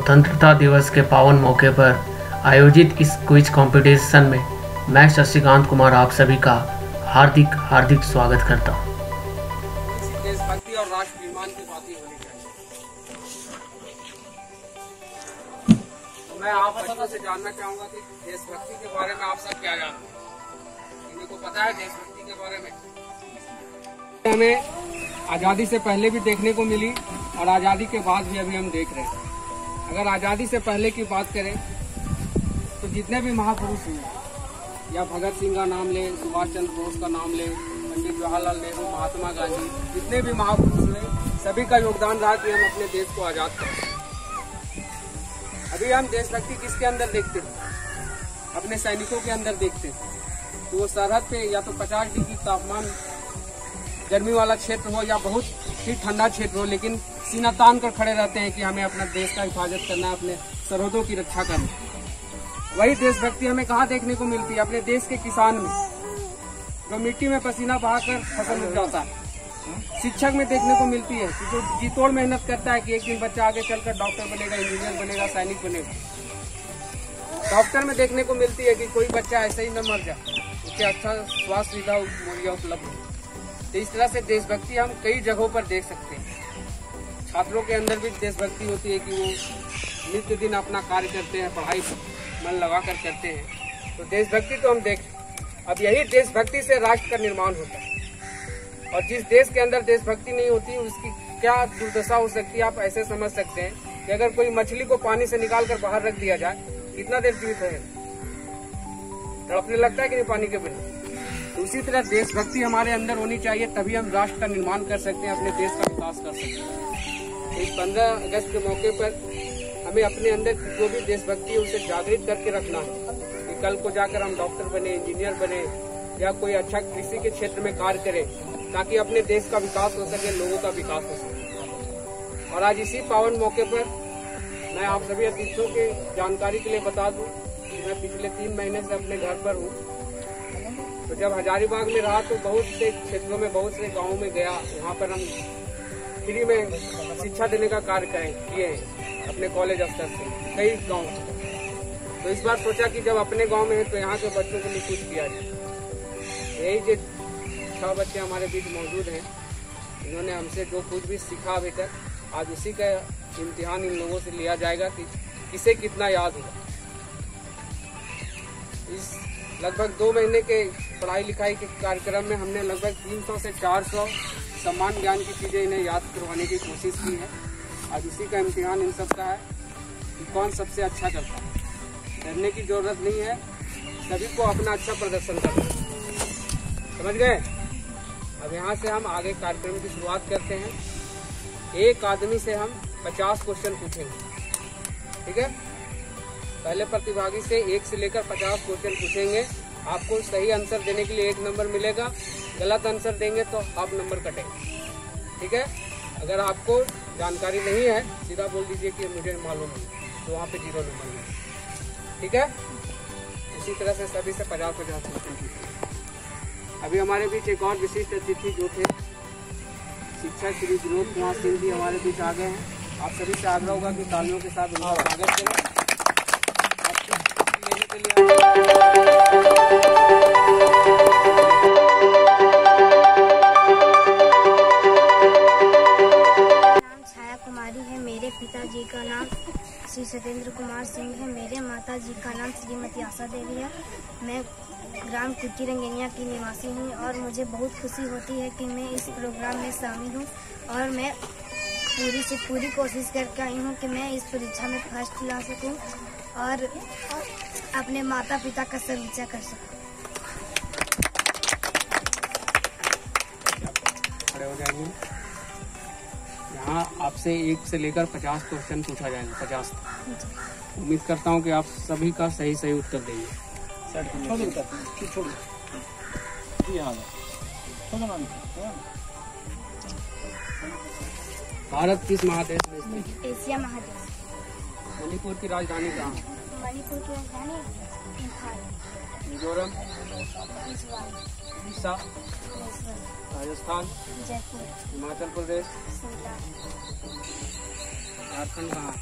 स्वतंत्रता दिवस के पावन मौके पर आयोजित इस क्विज कंपटीशन में मैं शशिकांत कुमार आप सभी का हार्दिक स्वागत करता हूं। देशभक्ति और राष्ट्राभिमान की बातें होनी चाहिए। तो मैं आप बच्चों से जानना चाहूंगा कि देशभक्ति के बारे में आप सब क्या जानते हैं? इन्हीं को पता है देशभक्ति के बारे में? हमें आजादी से पहले भी देखने को मिली और आजादी के बाद भी अभी हम देख रहे हैं। अगर आजादी से पहले की बात करें तो जितने भी महापुरुष हुए, या भगत सिंह का नाम ले, सुभाष चंद्र बोस का नाम ले, पंडित जवाहरलाल नेहरू, महात्मा गांधी, जितने भी महापुरुष हुए, सभी का योगदान रहा कि हम अपने देश को आजाद करें। अभी हम देशभक्ति किसके अंदर देखते हैं? अपने सैनिकों के अंदर देखते हैं। तो वो सरहद पे या तो 50 डिग्री तापमान गर्मी वाला क्षेत्र हो या बहुत ही ठंडा क्षेत्र हो, लेकिन सीना तान कर खड़े रहते हैं कि हमें अपना देश का हिफाजत करना है, अपने सरहदों की रक्षा करना है। वही देशभक्ति हमें कहाँ देखने को मिलती है? अपने देश के किसान में, जो मिट्टी में पसीना बहाकर फसल उगाता है। शिक्षक में देखने को मिलती है जो जीतोड़ मेहनत करता है कि एक दिन बच्चा आगे चलकर डॉक्टर बनेगा, इंजीनियर बनेगा, सैनिक बनेगा। डॉक्टर में देखने को मिलती है कि कोई बच्चा ऐसे ही न मर जाए, उसके अच्छा स्वास्थ्य सुविधा मुहैया उपलब्ध हो। तो इस तरह से देशभक्ति हम कई जगहों पर देख सकते हैं। छात्रों के अंदर भी देशभक्ति होती है कि वो नित्य दिन अपना कार्य करते हैं, पढ़ाई मन लगा कर करते हैं। तो देशभक्ति तो हम देख, अब यही देशभक्ति से राष्ट्र का निर्माण होता है। और जिस देश के अंदर देशभक्ति नहीं होती उसकी क्या दुर्दशा हो सकती है आप ऐसे समझ सकते हैं कि अगर कोई मछली को पानी से निकाल कर बाहर रख दिया जाए, कितना देर जीवित रहेगा? तड़पने लगता है कि नहीं पानी के बिना। उसी तरह देशभक्ति हमारे अंदर होनी चाहिए, तभी हम राष्ट्र का निर्माण कर सकते हैं, अपने देश का विकास कर सकते हैं। इस 15 अगस्त के मौके पर हमें अपने अंदर जो भी देशभक्ति है उसे जागृत करके रखना है कि कल को जाकर हम डॉक्टर बने, इंजीनियर बने या कोई अच्छा कृषि के क्षेत्र में कार्य करें, ताकि अपने देश का विकास हो सके, लोगों का विकास हो सके। और आज इसी पावन मौके पर मैं आप सभी अतिथियों के जानकारी के लिए बता दूं कि मैं पिछले 3 महीने से अपने घर पर हूँ। तो जब हजारीबाग में रहा तो बहुत से क्षेत्रों में, बहुत से गांवों में गया, वहाँ पर हम फ्री में शिक्षा देने का कार्य किए हैं अपने कॉलेज स्तर से कई गाँव। तो इस बार सोचा कि जब अपने गांव में है तो यहाँ के बच्चों के लिए कुछ किया जाए। यही जो 6 बच्चे हमारे बीच मौजूद हैं, इन्होंने हमसे जो कुछ भी सीखा अभी तक, आज उसी का इम्तिहान इन लोगों से लिया जाएगा कि किसे कितना याद हुआ। इस लगभग 2 महीने के पढ़ाई लिखाई के कार्यक्रम में हमने लगभग 300 से 400 सम्मान ज्ञान की चीज़ें इन्हें याद करवाने की कोशिश की है। आज इसी का इम्तिहान इन सब का है कि कौन सबसे अच्छा करता है। डरने की जरूरत नहीं है, सभी को अपना अच्छा प्रदर्शन करना है। समझ गए? अब यहाँ से हम आगे कार्यक्रम की शुरुआत करते हैं। एक आदमी से हम 50 क्वेश्चन पूछेंगे, ठीक है? पहले प्रतिभागी से 1 से लेकर 50 क्वेश्चन पूछेंगे। आपको सही आंसर देने के लिए 1 नंबर मिलेगा, गलत आंसर देंगे तो हाफ नंबर कटेंगे, ठीक है? अगर आपको जानकारी नहीं है सीधा बोल दीजिए कि मुझे मालूम नहीं, तो वहाँ पे 0 नंबर मिलेगा, ठीक है? इसी तरह से सभी से 50-50 क्वेश्चन पूछेंगे। अभी हमारे बीच एक और विशिष्ट अतिथि जो थे शिक्षक श्री विनोद कुमार सिंह जी हमारे बीच आ गए हैं। आप सभी से आग्रह होगा कि तालियों के साथ उनका स्वागत करें। नाम छाया कुमारी है। मेरे पिताजी का नाम श्री सत्येंद्र कुमार सिंह है। मेरे माताजी का नाम श्रीमती आशा देवी है। मैं ग्राम कुटी रंगेनिया की निवासी हूँ और मुझे बहुत खुशी होती है कि मैं इस प्रोग्राम में शामिल हूँ और मैं पूरी से पूरी कोशिश करके आई हूँ कि मैं इस परीक्षा में फर्स्ट ला सकूँ और अपने माता पिता का सर ऊंचा कर सकूँ। खड़े हो जाएंगे। यहाँ आपसे 1 से लेकर 50 क्वेश्चन पूछा जाएगा, 50। उम्मीद करता हूँ कि आप सभी का सही उत्तर देंगे। भारत किस महादेश में स्थित है? एशिया महादेश। मणिपुर की राजधानी कहाँ है? मणिपुर की राजधानी इम्फाल। मिजोरम, उड़ीसा, बालेश्वर, राजस्थान, जयपुर, हिमाचल प्रदेश, शिमला, झारखंड कहाँ है?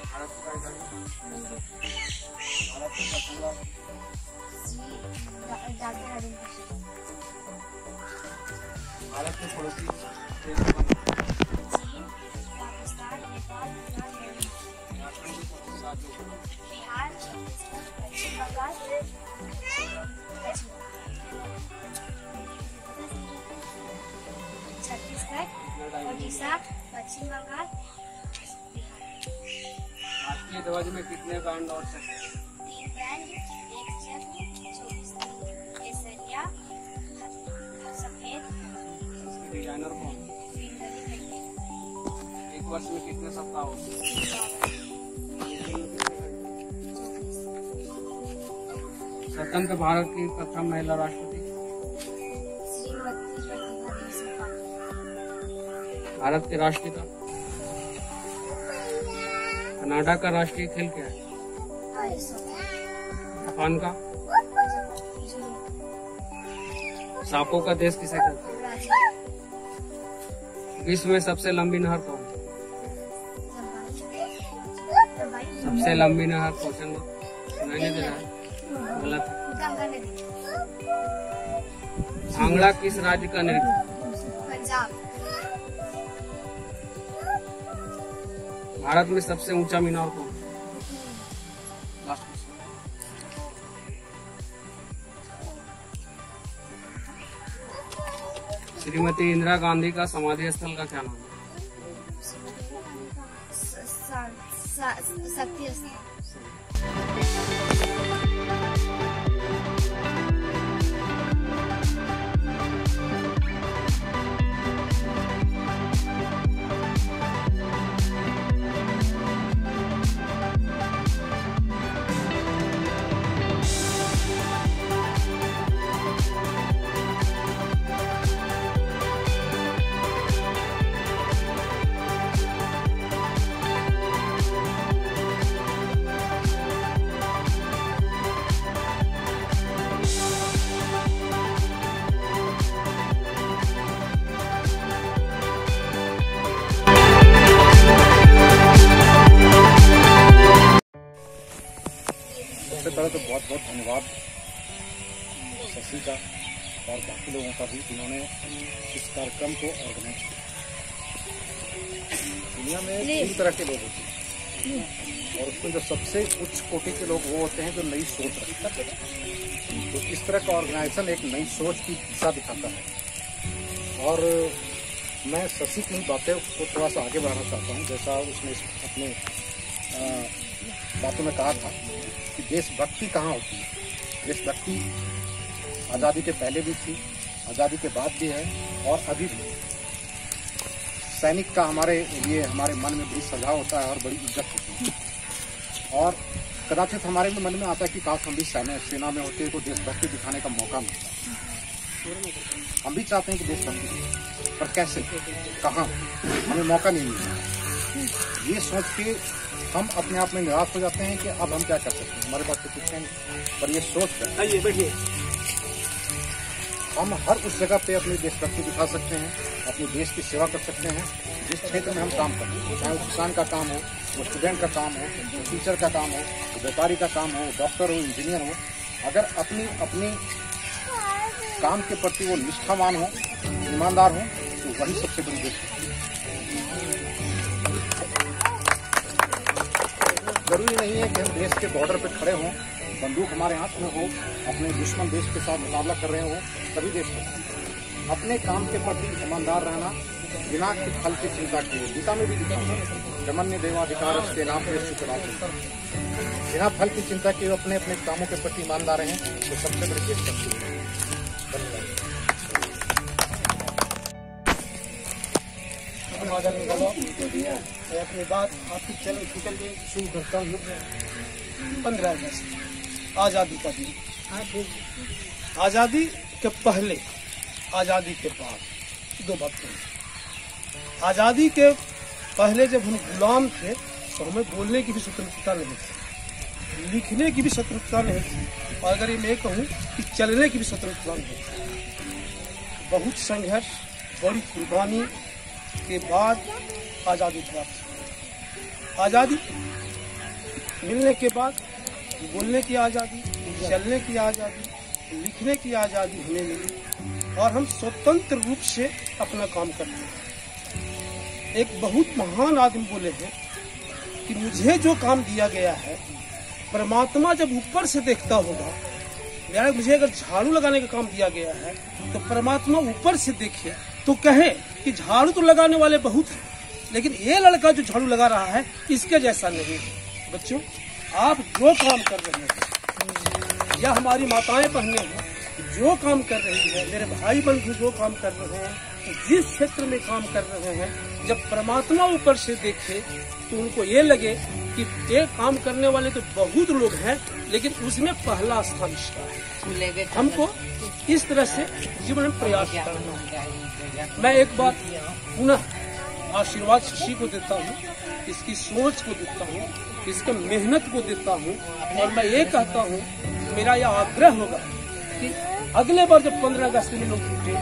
भारत की राजधानी? भारत का पहला डॉक्टर राजेंद्र प्रसाद। भारत के पड़ोसी देश चीन, पाकिस्तान, नेपाल, भूटान, बिहार, पश्चिम बंगाल, छत्तीसगढ़, उड़ीसा, पश्चिम बंगाल, बिहार। राष्ट्रीय ध्वज में कितने बैंड और चक्र? 3 बैंड, 1 चक्र, 24 केसरिया, सफेद। इसके डिजाइनर कौन? एक वर्ष में कितने सप्ताह होते हैं? स्वतंत्र भारत की प्रथम महिला राष्ट्रपति? श्रीमती प्रतिभा देशमुख। भारत के राष्ट्रपिता? कनाडा का राष्ट्रीय खेल क्या है? जापान का? सांपों का देश किसे कहते हैं? विश्व में सबसे लंबी नहर कौन है? सबसे लंबी नहर क्वेश्चन सुनाई नहीं दे रहा है, गलत है। गंगा नदी। भांगड़ा किस राज्य का नृत्य? पंजाब। भारत में सबसे ऊंचा मीनार कौन है? Last question. श्रीमती इंदिरा गांधी का समाधि स्थल का क्या नाम है? शक्ति स्थल। सबसे पहले तो बहुत बहुत धन्यवाद शशि का और बाकी लोगों का भी, जिन्होंने इस कार्यक्रम को ऑर्गेनाइज किया। दुनिया में 3 तरह के लोग होते हैं और उसमें जो सबसे उच्च कोटि के लोग वो होते हैं जो नई सोच रखते हैं। तो इस तरह का ऑर्गेनाइजेशन एक नई सोच की दिशा दिखाता है। और मैं शशि की बातें को थोड़ा सा आगे बढ़ाना चाहता हूँ। जैसा उसने अपने बातों में कहा था कि देशभक्ति कहाँ होती है। देशभक्ति आज़ादी के पहले भी थी, आज़ादी के बाद भी है और अभी भी। सैनिक का हमारे लिए हमारे मन में बड़ी सजा होता है और बड़ी इज्जत होती है। और कदाचित हमारे भी मन में आता है कि काश हम भी सेना में होते तो देशभक्ति दिखाने का मौका मिलता। हम भी चाहते हैं कि देशभक्ति, पर कैसे, कहाँ, हमें मौका नहीं मिलता। ये सोच के हम अपने आप में निराश हो जाते हैं कि अब हम क्या कर सकते हैं, हमारे पास तो कुछ नहीं। पर ये सोच कर आइए बैठिए, हम हर उस जगह पे अपनी देशभक्ति दिखा सकते हैं, अपने देश की सेवा कर सकते हैं जिस क्षेत्र में हम काम करते हैं। चाहे वो किसान का काम हो, वो स्टूडेंट का काम हो, वो टीचर का काम हो, वो व्यापारी का काम हो, डॉक्टर हो, इंजीनियर हो। अगर अपनी काम के प्रति वो निष्ठावान हो, ईमानदार हो, तो वही सबसे बड़ी देशभक्ति है। जरूरी नहीं है कि हम देश के बॉर्डर पे खड़े हों, बंदूक हमारे हाथ में हो, अपने दुश्मन देश के साथ मुकाबला कर रहे हो, तभी देशभक्ति। अपने काम के प्रति ईमानदार रहना, बिना फल की चिंता किए। गीता में भी लिखा है, जमन्य देवाधिकार के नाम पे बिना फल की चिंता किए अपने अपने कामों के प्रति ईमानदार हैं, तो सबसे बड़ी देशभक्ति है। मैं अपनी बात आपकी चैनल निकल के शुरू करता हूँ। 15 अगस्त आज़ादी का दिन। आज़ादी के पहले, आज़ादी के बाद 2 बात हैं। आज़ादी के पहले जब हम गुलाम थे तो हमें बोलने की भी स्वतंत्रता नहीं थी, लिखने की भी स्वतंत्रता नहीं थी, और अगर मैं कहूँ कि चलने की भी स्वतंत्रता नहीं थी। बहुत संघर्ष, बड़ी कुर्बानी के बाद आज़ादी प्राप्त हुई। आज़ादी मिलने के बाद बोलने की आज़ादी, चलने की आज़ादी, लिखने की आज़ादी हमें मिली और हम स्वतंत्र रूप से अपना काम करते हैं। एक बहुत महान आदमी बोले हैं कि मुझे जो काम दिया गया है, परमात्मा जब ऊपर से देखता होगा, यार मुझे अगर झाड़ू लगाने का काम दिया गया है तो परमात्मा ऊपर से देखे तो कहे कि झाड़ू तो लगाने वाले बहुत हैं, लेकिन ये लड़का जो झाड़ू लगा रहा है इसके जैसा नहीं है। बच्चों, आप जो काम कर रहे हैं या हमारी माताएं बहनें हैं जो काम कर रही है, मेरे भाई बंधु जो काम कर रहे हैं, जिस क्षेत्र में काम कर रहे हैं, जब परमात्मा ऊपर से देखे तो उनको ये लगे कि ये काम करने वाले तो बहुत लोग हैं, लेकिन उसमें पहला स्थान इसका है। हमको इस तरह से जीवन में प्रयास करना है। मैं एक बार पुनः आशीर्वाद शशि को देता हूँ, इसकी सोच को देता हूँ, इसके मेहनत को देता हूँ, और मैं ये कहता हूँ, मेरा यह आग्रह होगा कि अगले बार जब 15 अगस्त में लोग जुटे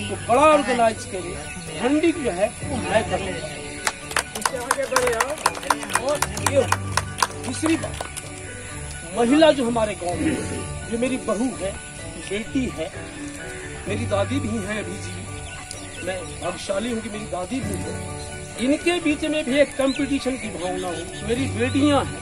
तो बड़ा ऑर्गेनाइज करें, झंडी जो है वो मैं करूँगा। और ये दूसरी बात, महिला जो हमारे गांव में, जो मेरी बहू है, बेटी है, मेरी दादी भी है अभी जी, मैं भाग्यशाली हूँ कि मेरी दादी भी है, इनके बीच में भी एक कंपटीशन की भावना हो। मेरी बेटियां हैं,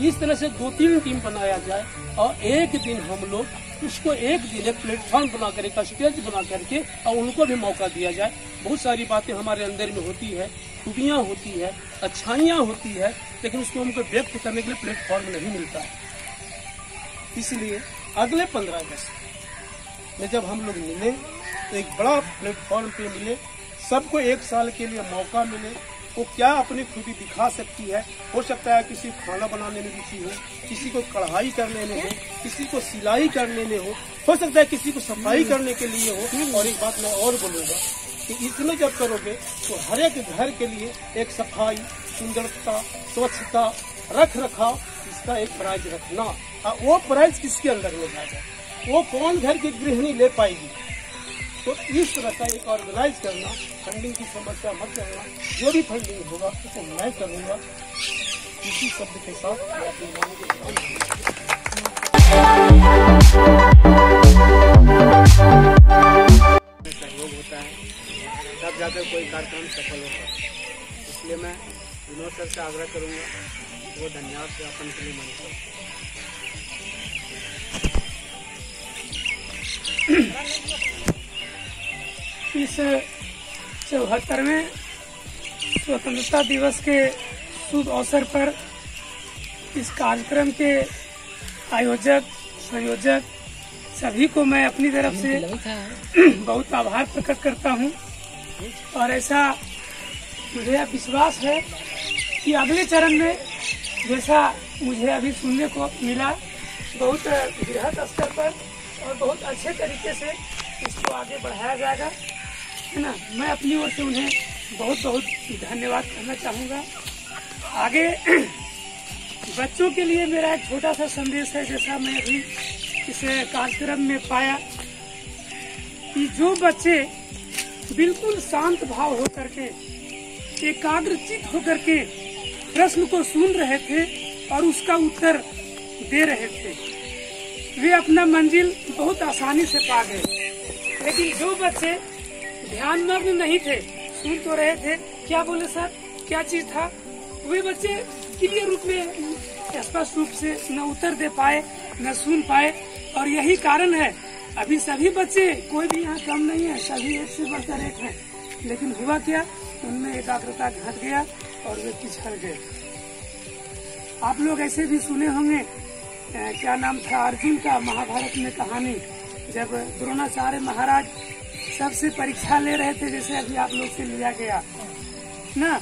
इस तरह से 2-3 टीम बनाया जाए और एक दिन हम लोग उसको एक प्लेटफॉर्म बना कर, एक स्टेज बना करके और उनको भी मौका दिया जाए। बहुत सारी बातें हमारे अंदर में होती है, खूबियां होती है, अच्छाइयां होती है, लेकिन उसको हमको व्यक्त करने के लिए प्लेटफॉर्म नहीं मिलता है। इसलिए अगले 15 अगस्त में जब हम लोग मिले तो एक बड़ा प्लेटफॉर्म पे मिले, सबको 1 साल के लिए मौका मिले, वो क्या अपनी खूबी दिखा सकती है। हो सकता है किसी को खाना बनाने में रुचि हो, किसी को कढ़ाई करने में हो, किसी को सिलाई करने में हो सकता है किसी को सफाई करने के लिए हो। और एक बात मैं और बोलूँगा कि इसमें जब करोगे तो हर एक घर के लिए एक सफाई, सुंदरता, स्वच्छता, रख रखाव, इसका एक प्राइज रखना। वो प्राइज किसके अंदर में जाएगा, वो कौन घर की गृहिणी ले पाएगी। तो इस तरह का एक ऑर्गेनाइज करना, फंडिंग की समस्या मत करना, जो भी फंडिंग होगा उसको मैं करूँगा। इसी शब्द के साथ मैं अपनी मांग सहयोग होता है, तब जाकर कोई कार्यक्रम सफल होता है। इसलिए मैं विनोद सर से आग्रह करूँगा, वो धन्यवाद ज्ञापन के लिए मन इस 74वें स्वतंत्रता दिवस के शुभ अवसर पर इस कार्यक्रम के आयोजक, संयोजक सभी को मैं अपनी तरफ से बहुत आभार प्रकट करता हूं। और ऐसा मुझे विश्वास है कि अगले चरण में जैसा मुझे अभी सुनने को मिला, बहुत बृहद स्तर पर और बहुत अच्छे तरीके से इसको आगे बढ़ाया जाएगा, है ना। मैं अपनी ओर से उन्हें बहुत बहुत धन्यवाद करना चाहूँगा। आगे बच्चों के लिए मेरा एक छोटा सा संदेश है, जैसा मैं अभी इस कार्यक्रम में पाया कि जो बच्चे बिल्कुल शांत भाव होकर के, एकाग्रचित होकर के प्रश्न को सुन रहे थे और उसका उत्तर दे रहे थे, वे अपना मंजिल बहुत आसानी से पा गए। लेकिन जो बच्चे ध्यानमग्न नहीं थे, सुन तो रहे थे, क्या बोले सर, क्या चीज था, वे बच्चे क्लियर रूप में स्पष्ट रूप से न उत्तर दे पाए, न सुन पाए। और यही कारण है, अभी सभी बच्चे, कोई भी यहाँ कम नहीं है, सभी एक से बढ़कर एक है, लेकिन हुआ क्या, उनमें एकाग्रता घट गया और वे पिछड़ गए। आप लोग ऐसे भी सुने होंगे, क्या नाम था अर्जुन का, महाभारत में कहानी, जब द्रोणाचार्य महाराज सबसे परीक्षा ले रहे थे, जैसे अभी आप लोग से लिया गया ना,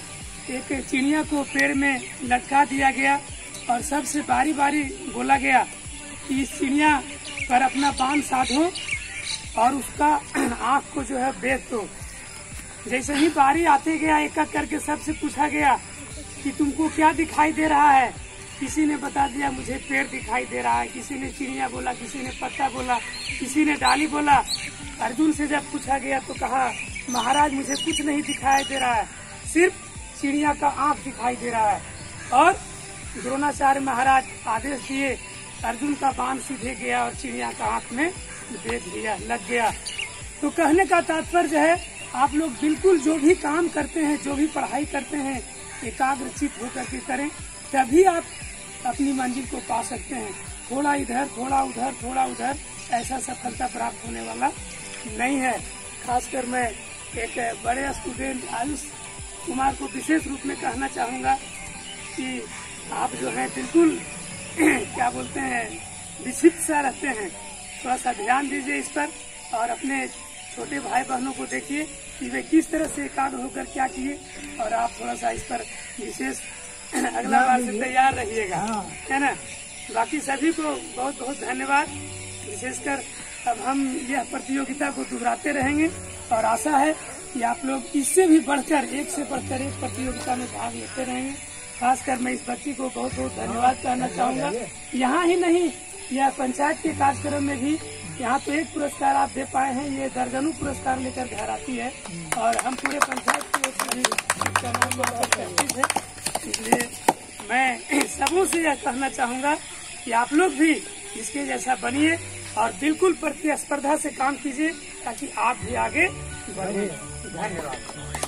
एक चिड़िया को पेड़ में लटका दिया गया और सबसे बारी बारी बोला गया कि इस चिड़िया पर अपना बाण साधो और उसका आँख को जो है बेच दो। जैसे ही बारी आते गया, एक एक करके सबसे पूछा गया कि तुमको क्या दिखाई दे रहा है। किसी ने बता दिया मुझे पेड़ दिखाई दे रहा है, किसी ने चिड़िया बोला, किसी ने पत्ता बोला, किसी ने डाली बोला। अर्जुन से जब पूछा गया तो कहा महाराज मुझे कुछ नहीं दिखाई दे रहा है, सिर्फ चिड़िया का आँख दिखाई दे रहा है। और द्रोणाचार्य महाराज आदेश दिए, अर्जुन का बाण सीधे गया और चिड़िया का आंख में भेद लिया, लग गया। तो कहने का तात्पर्य है, आप लोग बिल्कुल जो भी काम करते हैं, जो भी पढ़ाई करते हैं, एकाग्रचित होकर के करें, तभी आप अपनी मंजिल को पा सकते हैं। थोड़ा इधर, थोड़ा उधर, थोड़ा उधर, ऐसा सफलता प्राप्त होने वाला नहीं है। खासकर मैं एक बड़े स्टूडेंट आयुष कुमार को विशेष रूप में कहना चाहूँगा कि आप जो है बिल्कुल क्या बोलते हैं, विक्षिप्त सा रहते हैं, थोड़ा सा ध्यान दीजिए इस पर और अपने छोटे भाई बहनों को देखिए कि वे किस तरह से एकाग्र होकर क्या किए, और आप थोड़ा सा इस पर विशेष अगला बार से तैयार रहिएगा, है ना। बाकी सभी को बहुत बहुत धन्यवाद। विशेषकर अब हम यह प्रतियोगिता को दोहराते रहेंगे और आशा है कि आप लोग इससे भी बढ़कर, एक से बढ़कर एक प्रतियोगिता में भाग लेते रहेंगे। खासकर मैं इस बच्ची को बहुत बहुत धन्यवाद कहना चाहूँगा। यहाँ ही नहीं, यह पंचायत के कार्यक्रम में भी यहाँ तो एक पुरस्कार आप दे पाए हैं, ये दर्जनों पुरस्कार लेकर घर आती है और हम पूरे पंचायत की ओर से भी इसका नाम है। इसलिए मैं सबों से यह कहना चाहूँगा कि आप लोग भी इसके जैसा बनिए और बिल्कुल प्रतिस्पर्धा से काम कीजिए ताकि आप भी आगे बढ़े। धन्यवाद।